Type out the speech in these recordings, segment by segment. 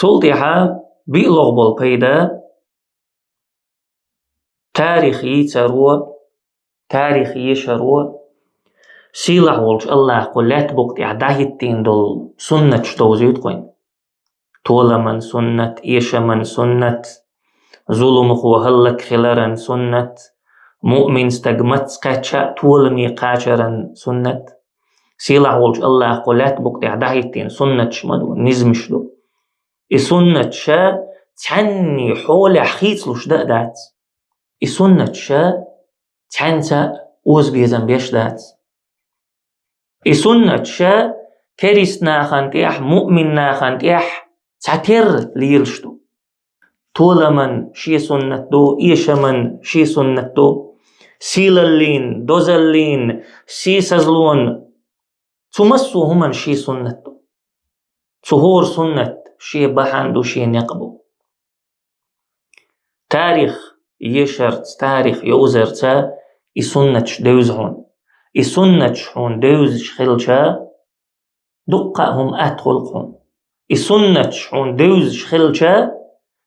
تولتها بيلغ بالبيدا تاريخي تروى تاريخي شروى سيلع ولش الله قلت بوقت إعداهتين دول سنة شتوزيت قوين طول من سنة إيش من سنة ظلم هلك خلرن سنة مؤمن استجمت قاتشا طول مي قاتشرن سنة سيلع ولش الله قلت بوقت إعداهتين سنة شمدو نزمشلو سنة شا تعني حول حيث لش دات سنة شا تعنتا أوز بيزن بيش دات سنة شا كريس ناخن تيح مؤمن ناخن تيح تعتر ليلشتو طول من شي سنة دو إيش من شي سنة دو سيلالين دوزالين سيسازلون تمسو هما شي سنة دو تهور سنة شي بحاندو شي نقبو تاريخ يشرت تاريخ يوزرتا سنة دوزهون سنة هون دوز شخلشا دقهم أتخلقهم سنة هون دوز شخلشا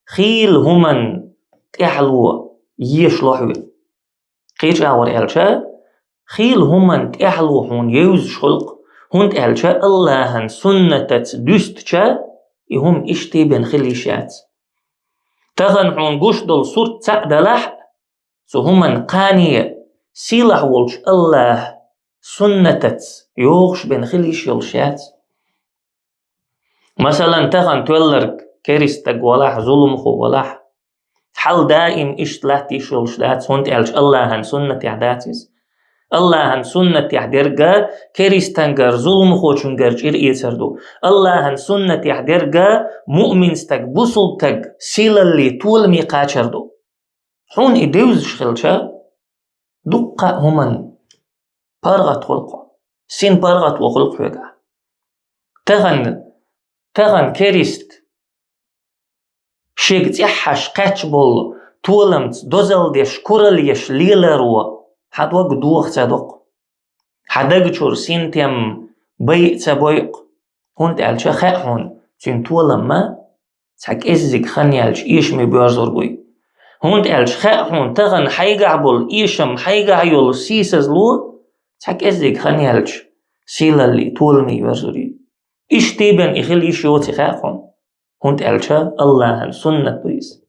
خيل همن تحلو يشلحو قيش أور إلشا خيل همن تحلو هون يوز شخلق هون إلشا اللهن سنة دستشا هم إشتي بن خليشات تغن هون قش دل صورت تعدلح سو همن قانية سيلح ولش الله سنة يوغش بن خليش يلشات مثلا تغن تولرك كريستك ولاح ظلمخو ولاح حل دائم اشتلاتي شلشلات هونت إلش الله هن سنة يعداتيز الله هن سنة يحدرقا كريستنقر ظلمخو چونقر إرئي سردو الله هن سنة يحدرقا مؤمن ستك بصلتك سيلا اللي طول ميقا چردو هون إدوز شخلشا دقا همن بارغت خلقا سين بارغت وخلق فيقا تغن كريست شيك تيحش قاتشبول طولمت دوزل ديش كورليش ليلروا حد وق دوخ تدق حدق چور سين تيم بيق تبويق هون تالشا خاق هون سين طولم ما تحك إزيك خانيالش إيش مي بيارزور بوي هون تالش خاق هون تغن حيقع بول إيشم حيقع يول سيسز لو تحك إزيك خانيالش سيلا اللي طول مي بيارزوري إيش تيبن إخل إيش يوتي خاق هون تالشا الله هن سنة بويس